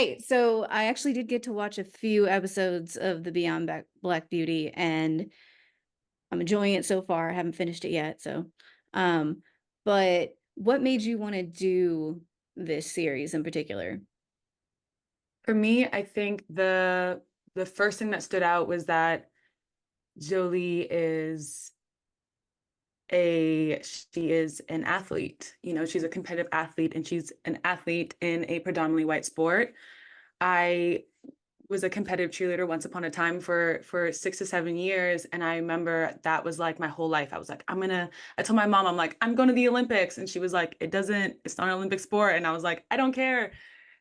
Right. So I actually did get to watch a few episodes of the Beyond Black Beauty, and I'm enjoying it so far. I haven't finished it yet. Um, but what made you want to do this series in particular? For me, I think the first thing that stood out was that Jolie is she is an athlete. You know, she's a competitive athlete and she's an athlete in a predominantly white sport. I was a competitive cheerleader once upon a time for 6 to 7 years. And I remember that was like my whole life. I was like, I told my mom, I'm like, I'm going to the Olympics. And she was like, it's not an Olympic sport. And I was like, I don't care.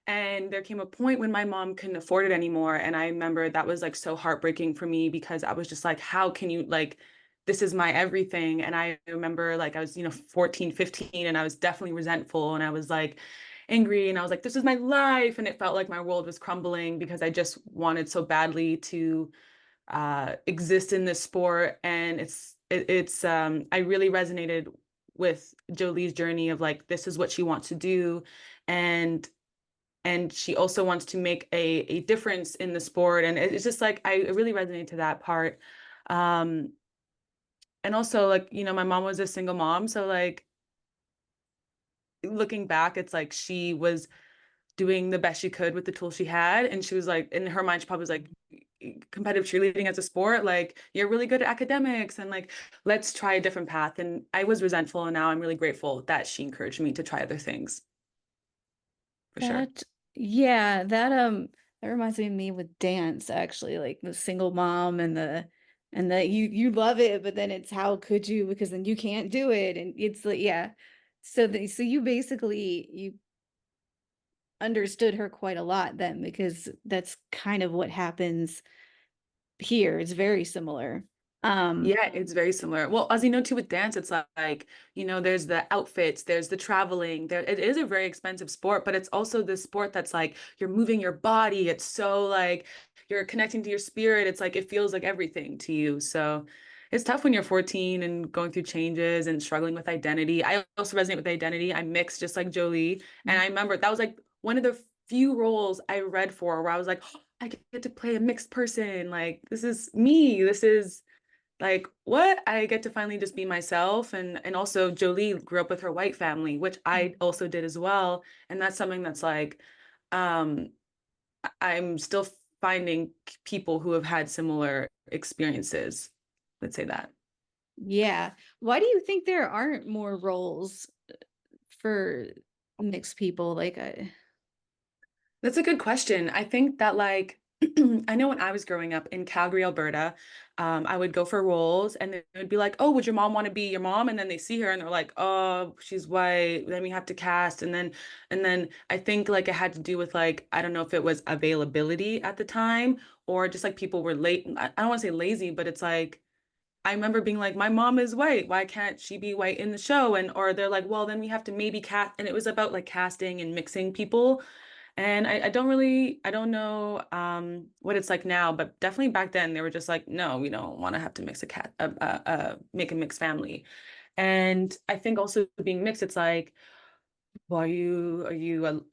And there came a point when my mom couldn't afford it anymore. And I remember that was like so heartbreaking for me because I was just like, how can you like, this is my everything. And I remember like I was, 14, 15, and I was definitely resentful. And I was like angry and I was like, this is my life. And it felt like my world was crumbling because I just wanted so badly to exist in this sport. And I really resonated with Jolie's journey of like, this is what she wants to do. And she also wants to make a difference in the sport. And it's just like I really resonate to that part. Um, and also like, my mom was a single mom. So like looking back, it's like she was doing the best she could with the tools she had. And she was like, in her mind, she probably was like, competitive cheerleading as a sport, like you're really good at academics and like let's try a different path. And I was resentful and now I'm really grateful that she encouraged me to try other things for sure. That yeah, that reminds me with dance actually, like the single mom and that you love it, but then it's how could you because then you can't do it and it's like yeah. So you basically you understood her quite a lot then because that's kind of what happens here. It's very similar. Um Yeah, it's very similar. Well, as you know too with dance, it's like, there's the outfits, there's the traveling. It is a very expensive sport, but it's also this sport that's like you're moving your body. It's so like you're connecting to your spirit. It's like it feels like everything to you. So it's tough when you're 14 and going through changes and struggling with identity. I also resonate with identity. I'm mixed just like Jolie. And I remember that was like one of the few roles I read for where I was like, oh, I get to play a mixed person. Like this is me. This is like what I get to finally just be myself. And also Jolie grew up with her white family, which I also did as well. And that's something that's like um I'm still finding people who have had similar experiences. Let's say that. yeah. Why do you think there aren't more roles for mixed people? That's a good question. I think that like I know when I was growing up in Calgary, Alberta, I would go for roles and they would be like, "Oh, would your mom want to be your mom?" And then they see her and they're like, "Oh, she's white." Then we have to cast, and then I think like it had to do with like I don't know if it was availability at the time or just like people were late. I don't want to say lazy, but it's like I remember being like, "My mom is white. Why can't she be white in the show?" And or they're like, "Well, then we have to maybe cast." And it was about like casting and mixing people. And I don't know what it's like now, but definitely back then they were just like, no, we don't want to have to mix make a mixed family. And I think also being mixed, it's like, well, are you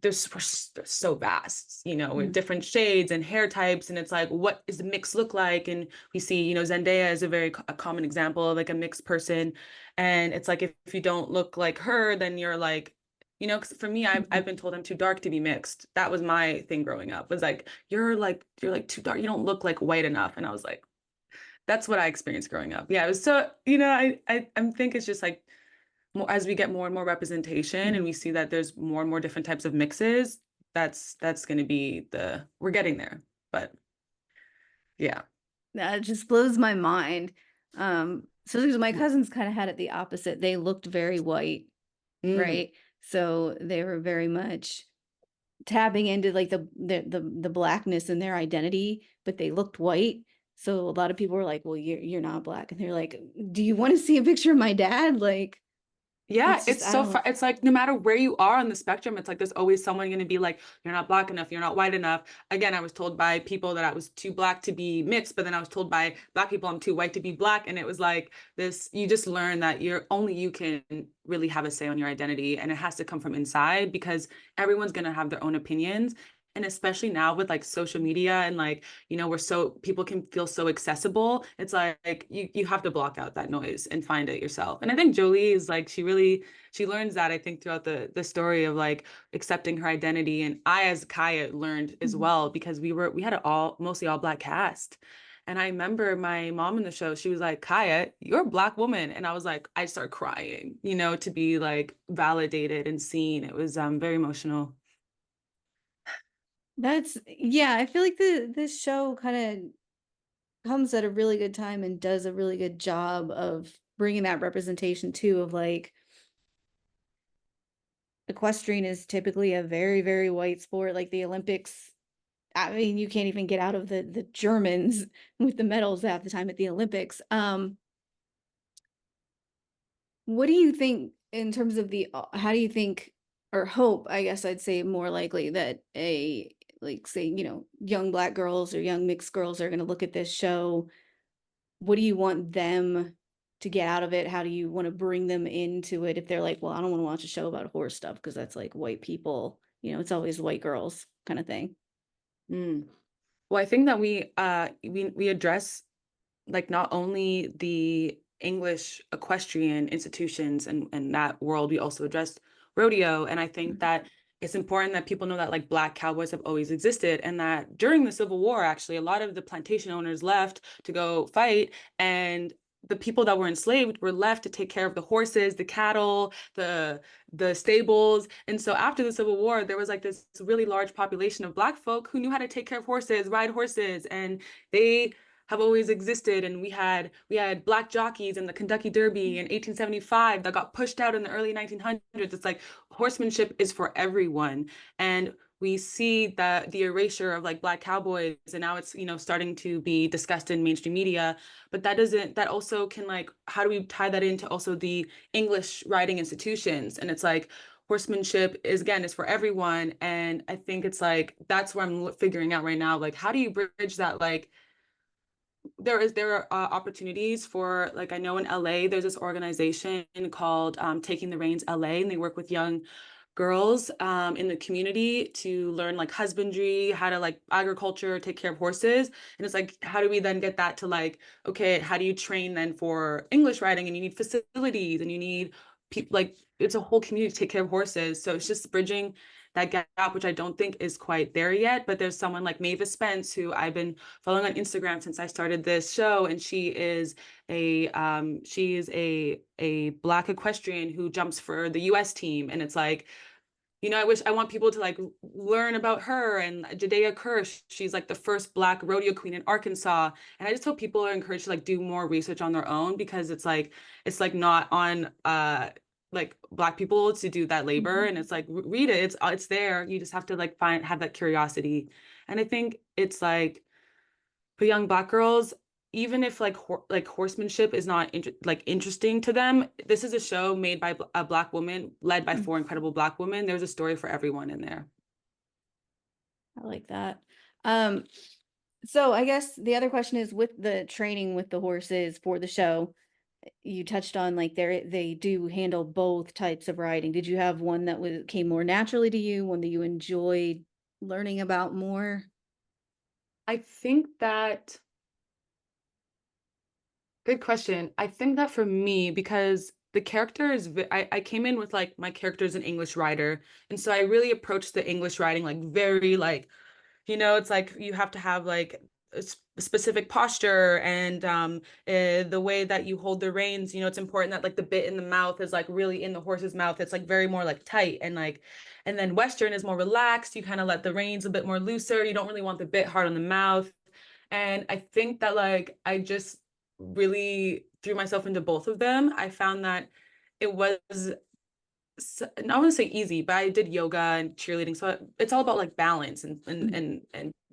they're so vast, with Mm. different shades and hair types. And it's like, what does the mix look like? And we see, Zendaya is a common example of like a mixed person. And it's like, if you don't look like her, then you're like, 'cause for me, I've been told I'm too dark to be mixed. That was my thing growing up, was like, you're like too dark. You don't look like white enough. And I was like, that's what I experienced growing up. Yeah. It was so, I think it's just like, more as we get more and more representation and we see that there's more and more different types of mixes, that's going to be we're getting there. But yeah. That just blows my mind. So because my cousins kind of had it the opposite. They looked very white, Mm. right? So they were very much tapping into like the blackness in their identity, but they looked white. So a lot of people were like, "Well, you're not black," and they're like, "Do you want to see a picture of my dad?" Like, Yeah, It's just it's I so don't. far. It's like no matter where you are on the spectrum, it's like there's always someone going to be like, you're not black enough, you're not white enough. Again, I was told by people that I was too black to be mixed, but then I was told by black people I'm too white to be black. And it was like this, you just learn that you're only you can really have a say on your identity. And it has to come from inside because everyone's going to have their own opinions. And especially now with like social media and like, we're so people can feel so accessible. It's like you have to block out that noise and find it yourself. And I think Jolie is like she learns that I think throughout the story of like accepting her identity. And I as Kaya learned as Mhm. well because we had an all mostly all black cast. And I remember my mom in the show, she was like, Kaya, you're a black woman. And I was like, I started crying, to be like validated and seen. It was very emotional. That's yeah. I feel like this show kind of comes at a really good time and does a really good job of bringing that representation too of like equestrian is typically a very, very white sport, like the Olympics. I mean, you can't even get out of the Germans with the medals half the time at the Olympics. What do you think in terms of how do you think or hope, I guess I'd say more likely that a like say, young black girls or young mixed girls are going to look at this show. What do you want them to get out of it? How do you want to bring them into it if they're like, well, I don't want to watch a show about horse stuff because that's like white people, it's always white girls kind of thing. Mm. Well, I think that we address like not only the English equestrian institutions and that world, we also addressed rodeo. And I think Mhm. that it's important that people know that like black cowboys have always existed and that during the Civil War, actually, a lot of the plantation owners left to go fight and the people that were enslaved were left to take care of the horses, the cattle, the stables. And so after the Civil War, there was like this really large population of black folk who knew how to take care of horses, ride horses, and they have always existed and we had black jockeys in the Kentucky Derby in 1875 that got pushed out in the early 1900s. It's like horsemanship is for everyone and we see that the erasure of like black cowboys and now it's starting to be discussed in mainstream media, but that also can like how do we tie that into also the English writing institutions, and it's like horsemanship is for everyone. And I think it's like that's where I'm figuring out right now, like how do you bridge that, like there are opportunities for, like, I know in LA there's this organization called Taking the Reins LA, and they work with young girls in the community to learn like husbandry, how to like agriculture, take care of horses. And it's like, how do we then get that to like, okay, how do you train then for English writing? And you need facilities and you need people, like it's a whole community to take care of horses. So it's just bridging that gap, which I don't think is quite there yet. But there's someone like Mavis Spence, who I've been following on Instagram since I started this show, and she is a black equestrian who jumps for the U.S. team, and it's like, I want people to like learn about her and Jadea Kirsch. She's like the first black rodeo queen in Arkansas. And I just hope people are encouraged to like do more research on their own because it's like not on like black people to do that labor. Mhm. And it's like read it. It's there. You just have to like have that curiosity. And I think it's like for young black girls, even if like like horsemanship is not like interesting to them, this is a show made by a black woman, led by Mm, four incredible black women. There's a story for everyone in there. I like that. Um, so I guess the other question is with the training with the horses for the show, you touched on like they do handle both types of riding. Did you have one that was came more naturally to you, one that you enjoyed learning about more? I think that Good question. I think that for me, because the character is, I came in with like my character's an English writer, and so I really approached the English writing like very like, it's like you have to have like a specific posture and the way that you hold the reins. It's important that like the bit in the mouth is like really in the horse's mouth. It's like very more like tight and like, and then Western is more relaxed. You kind of let the reins a bit more looser. You don't really want the bit hard on the mouth. And I think that like I just really threw myself into both of them. I found that it was I want to say easy, but I did yoga and cheerleading, so it's all about like balance Mm.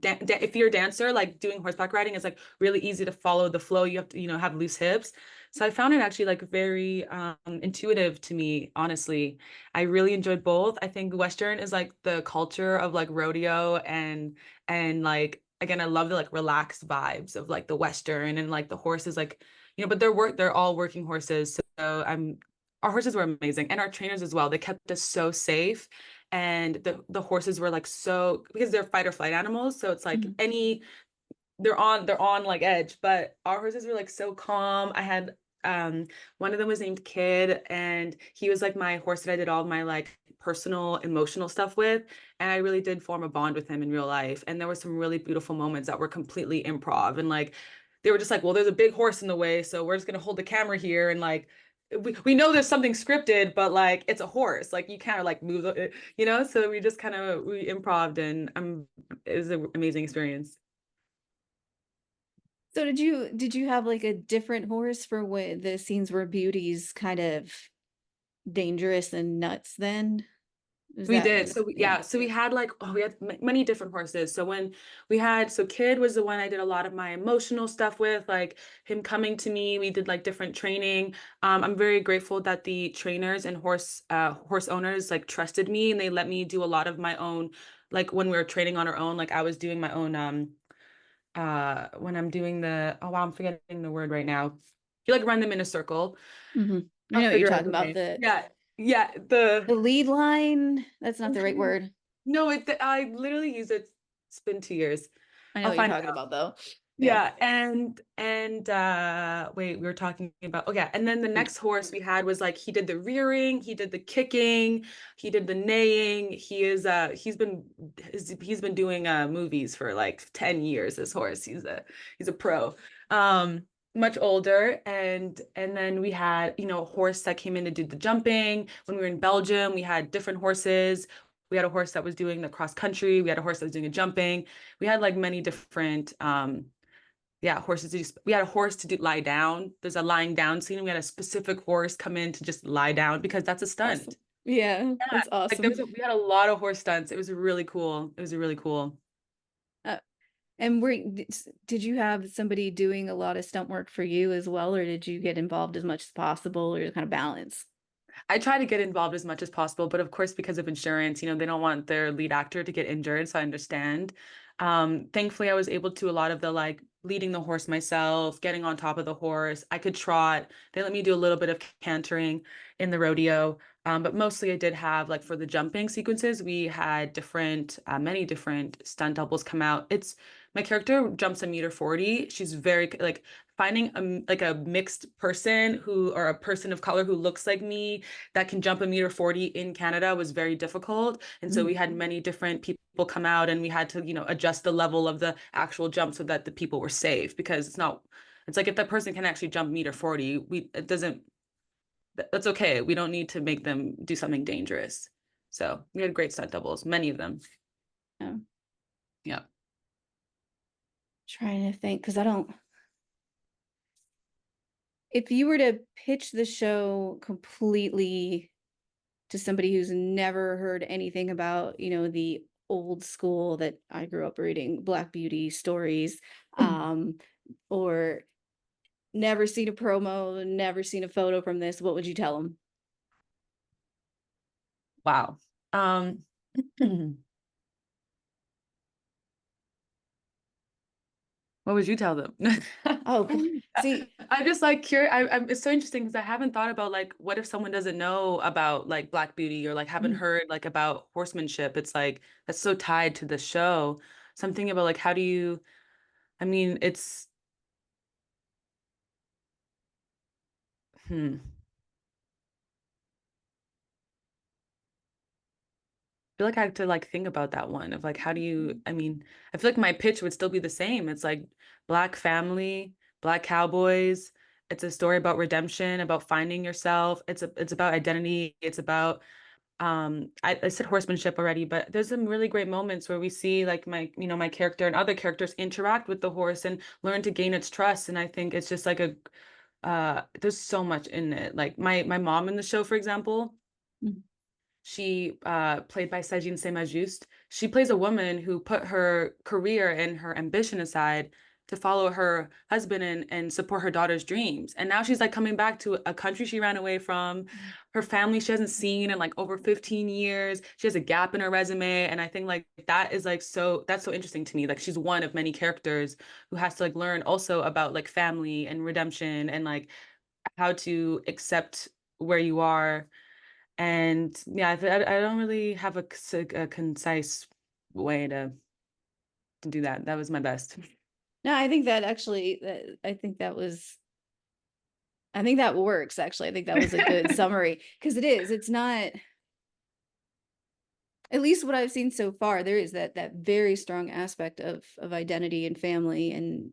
if you're a dancer, like doing horseback riding is like really easy to follow the flow. You have to have loose hips. So I found it actually like very intuitive to me, honestly. I really enjoyed both. I think Western is like the culture of like rodeo and like again, I love the like relaxed vibes of like the Western and like the horses like but they're all working horses. So I'm our horses were amazing and our trainers as well. They kept us so safe and the horses were like so because they're fight or flight animals, so it's like Mhm. any they're on like edge, but our horses were like so calm. I had one of them was named Kid, and he was like my horse that I did all my like personal emotional stuff with, and I really did form a bond with him in real life. And there were some really beautiful moments that were completely improv, and like they were just like, well, there's a big horse in the way, so we're just gonna hold the camera here and like we know there's something scripted, but like it's a horse. Like you can't like move so we just kind of we improved and it was an amazing experience. So did you have like a different horse for when the scenes where Beauty's kind of dangerous and nuts then? Is We that did. like So yeah. so we had like we had many different horses. So when we had Kid was the one I did a lot of my emotional stuff with, like him coming to me. We did like different training. I'm very grateful that the trainers and horse owners like trusted me and they let me do a lot of my own like when we were training on our own, like I was doing my own when I'm doing the oh wow, I'm forgetting the word right now. You like run them in a circle. Mhm. I I'll know what you're figure out talking the about, name. the Yeah. Yeah, the lead line, that's not the right word. no, I literally use it. It's been 2 years. I know I'll what you're find it talking out. about though. Yeah. Yeah, and wait, we were talking about oh yeah, and then the Mm. next horse we had was like he did the rearing, he did the kicking, he did the neighing. He's been doing movies for like 10 years, this horse. He's a pro. Um much older and then we had, a horse that came in to do the jumping. When we were in Belgium, we had different horses. We had a horse that was doing the cross country. We had a horse that was doing a jumping. We had like many different yeah, horses to do, we had a horse to do lie down. There's a lying down scene. We had a specific horse come in to just lie down because that's a Awesome. stunt. Yeah, Yeah. that's Like awesome. we had a lot of horse stunts. It was really cool. It was really cool. Uh, and did you have somebody doing a lot of stunt work for you as well, or did you get involved as much as possible, or kind of balance? I try to get involved as much as possible, but of course, because of insurance, they don't want their lead actor to get injured, so I understand. Thankfully, I was able to a lot of the like leading the horse myself, getting on top of the horse. I could trot. They let me do a little bit of cantering in the rodeo. But mostly I did have like for the jumping sequences, we had many different stunt doubles come out. It's my character jumps 1.40 m. She's very like finding like a mixed person who or a person of color who looks like me that can jump 1.40 m in Canada was very difficult. And so we Mhm. had many different people come out and we had to, adjust the level of the actual jump so that the people were safe because it's like if that person can actually jump 1.40 m, it doesn't, that's okay. We don't need to make them do something dangerous. So we had great stunt doubles, many of them. Yeah. Yeah. Trying to think because I don't. If you were to pitch the show completely to somebody who's never heard anything about, the old school that I grew up reading, Black Beauty stories, um, or never seen a promo, never seen a photo from this, what would you tell them? Wow. Um, what would you tell them? Oh, see, I'm just like curious. It's so interesting because I haven't thought about like what if someone doesn't know about like Black Beauty or like haven't mhm, heard like about horsemanship. It's like that's so tied to the show. So I'm thinking about like how do you, I mean, it's hmm. Feel like I have to like think about that one of like how do you I mean I feel like my pitch would still be the same. It's like black family, black cowboys. It's a story about redemption, about finding yourself. It's about identity. It's about I said horsemanship already, but there's some really great moments where we see like my character and other characters interact with the horse and learn to gain its trust. And I think it's just like a there's so much in it. Like my mom in the show, for example. mhm, She played by Saint Just. She plays a woman who put her career and her ambition aside to follow her husband and support her daughter's dreams. And now she's like coming back to a country she ran away from, her family she hasn't seen in like over 15 years. She has a gap in her resume. And I think like that is like that's so interesting to me. Like she's one of many characters who has to like learn also about like family and redemption and like how to accept where you are. And yeah, I don't really have a concise way to do that. That was my best. No, I think that actually I think that works actually. I think that was a good summary because it's not, at least what I've seen so far, there is that very strong aspect of identity and family and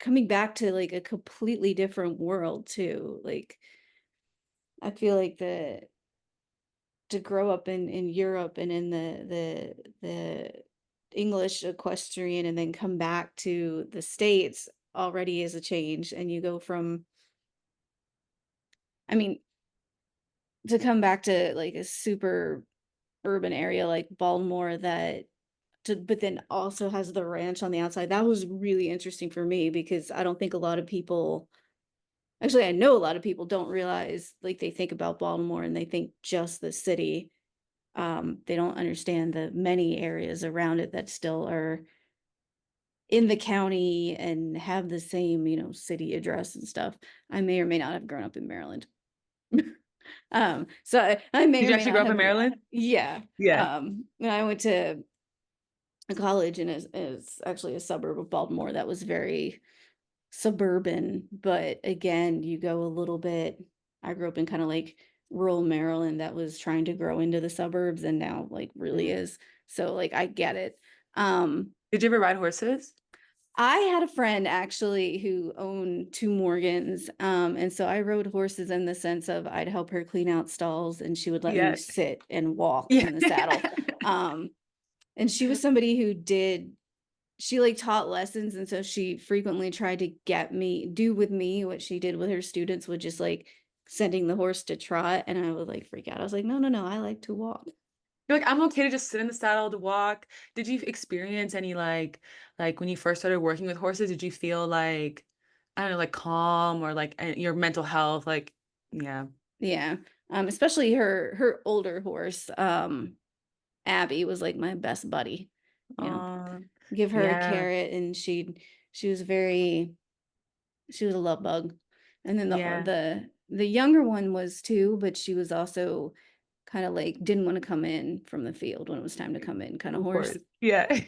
coming back to like a completely different world too. Like I feel like the to grow up in Europe and in the English equestrian and then come back to the States already is a change. And you go from, I mean, to come back to like a super urban area like Baltimore that but then also has the ranch on the outside. That was really interesting for me because I don't think a lot of people, actually I know a lot of people don't realize, like they think about Baltimore and they think just the city. They don't understand the many areas around it that still are in the county and have the same, city address and stuff. I may or may not have grown up in Maryland. So I may Did or you may actually grow not up in have, Maryland? yeah. Yeah. When I went to college and is actually a suburb of Baltimore that was very suburban, but again, you go a little bit, I grew up in kind of like rural Maryland that was trying to grow into the suburbs and now like really Mm. is. So like I get it. Um Did you ever ride horses? I had a friend actually who owned 2 Morgans, and so I rode horses in the sense of I'd help her clean out stalls and she would let me Yeah. sit and walk Yeah. in the saddle. Um, and she was somebody who she like taught lessons, and so she frequently tried to get me do with me what she did with her students, with just like sending the horse to trot, and I would like freak out. I was like, no, no, no, I like to walk. You're like, I'm okay to just sit in the saddle to walk. Did you experience any like when you first started working with horses, did you feel like, I don't know, like calm or like your mental health? Like, yeah. Yeah. Especially her older horse, Abby was like my best buddy. You know, Uh, give her a yeah. carrot and she was very, she was a love bug. And then Yeah. the younger one was too, but she was also kind of like didn't want to come in from the field when it was time to come in kind of Of horse. course. Yeah.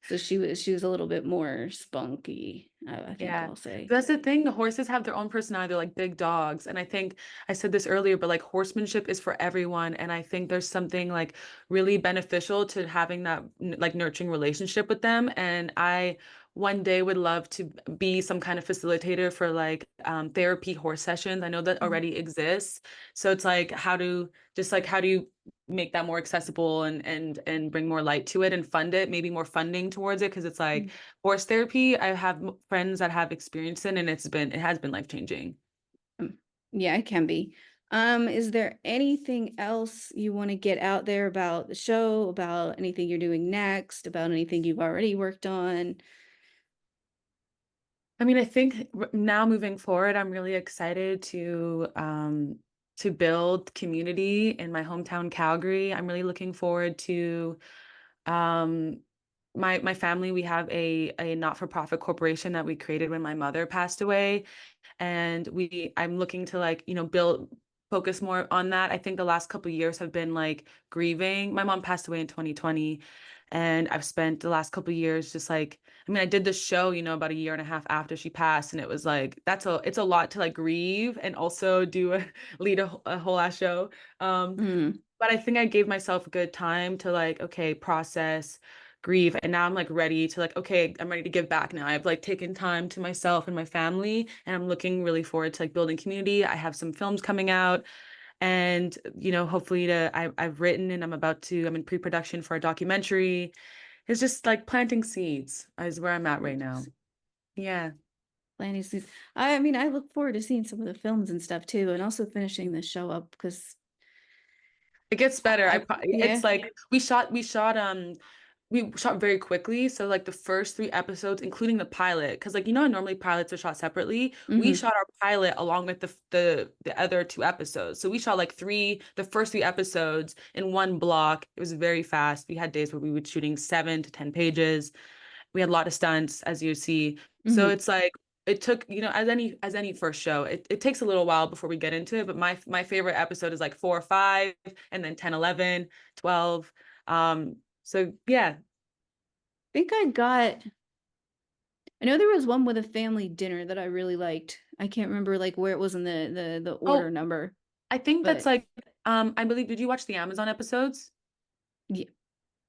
So she was a little bit more spunky, I think Yeah. I'll say. That's the thing. The horses have their own personality. They're like big dogs. And I think I said this earlier, but like horsemanship is for everyone. And I think there's something like really beneficial to having that like nurturing relationship with them. And I one day would love to be some kind of facilitator for like therapy horse sessions. I know that Mhm. already exists. So it's like how do you make that more accessible and bring more light to it and fund it, maybe more funding towards it because it's like horse therapy, I have friends that have experience in, and it has been life changing. Mm. Yeah, it can be. Is there anything else you want to get out there about the show, about anything you're doing next, about anything you've already worked on? I mean, I think now moving forward, I'm really excited to build community in my hometown, Calgary. I'm really looking forward to um my family. We have a not-for-profit corporation that we created when my mother passed away. And I'm looking to like build focus more on that. I think the last couple of years have been like grieving. My mom passed away in 2020, and I've spent the last couple of years just like, I mean, I did this show about a year and a half after she passed, and it was like it's a lot to like grieve and also do lead a whole ass show. um Mm, but I think I gave myself a good time to like, okay, process, grieve. And now I'm like ready to like, okay, I'm ready to give back now. I've like taken time to myself and my family, and I'm looking really forward to like building community. I have some films coming out, and hopefully I've written and I'm in pre-production for a documentary. It's just like planting seeds is where I'm at right now. Yeah. planning season. I mean, I look forward to seeing some of the films and stuff too, and also finishing the show up because It gets better. I It's yeah. like we shot we shot very quickly, so, like, the first 3 episodes, including the pilot, because like, you know how normally pilots are shot separately? We Mhm, shot our pilot along with the other 2 episodes, so we shot, like, the first 3 episodes in one block. It was very fast. We had days where we would shooting 7 to 10 pages. We had a lot of stunts, as you see. So mhm. it's like it took, as any first show, it takes a little while before we get into it, but my favorite episode is like 4 or 5, and then 10, 11, 12. So yeah. Think I know there was one with a family dinner that I really liked. I can't remember, like, where it was in the order Oh, number, I think that's but like, I believe, did you watch the Amazon episodes? yeah,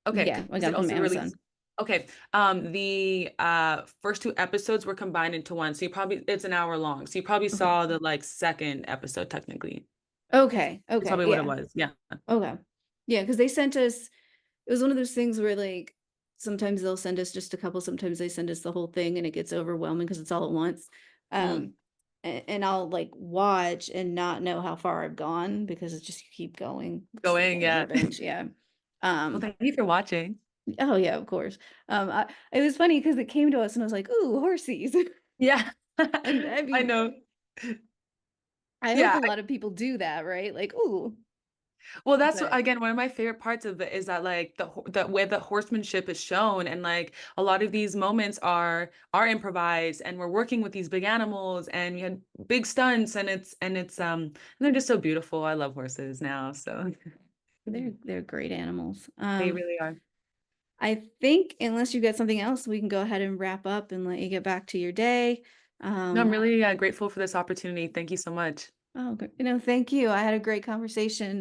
Okay, yeah, I is got it it from also Amazon. released? Okay, the first 2 episodes were combined into one, so you probably it's an hour long, so you probably Okay. saw the, like, 2nd episode technically. Okay, That's okay, probably what it yeah, was, yeah. okay. Yeah, because they sent us it was one of those things where, like, sometimes they'll send us just a couple, sometimes they send us the whole thing, and it gets overwhelming because it's all at once. Mm, And I'll, like, watch and not know how far I've gone because it's just you keep going. It's like going, going on yeah. a binge, yeah. Well, Um thank you for watching. oh, yeah, of course. It was funny because it came to us and I was like, "Ooh, horsies." Yeah. And I I mean, know. I hope Yeah, a lot of people do that, right? Like, "Ooh," well, that's but again, one of my favorite parts of it is that, like, the way that horsemanship is shown, and, like, a lot of these moments are improvised, and we're working with these big animals, and we had big stunts, and they're just so beautiful. I love horses now, so they're great animals. they really are. I think unless you got something else, we can go ahead and wrap up and let you get back to your day. No, I'm Um, really, grateful for this opportunity. Thank you so much. oh, thank you. I had a great conversation.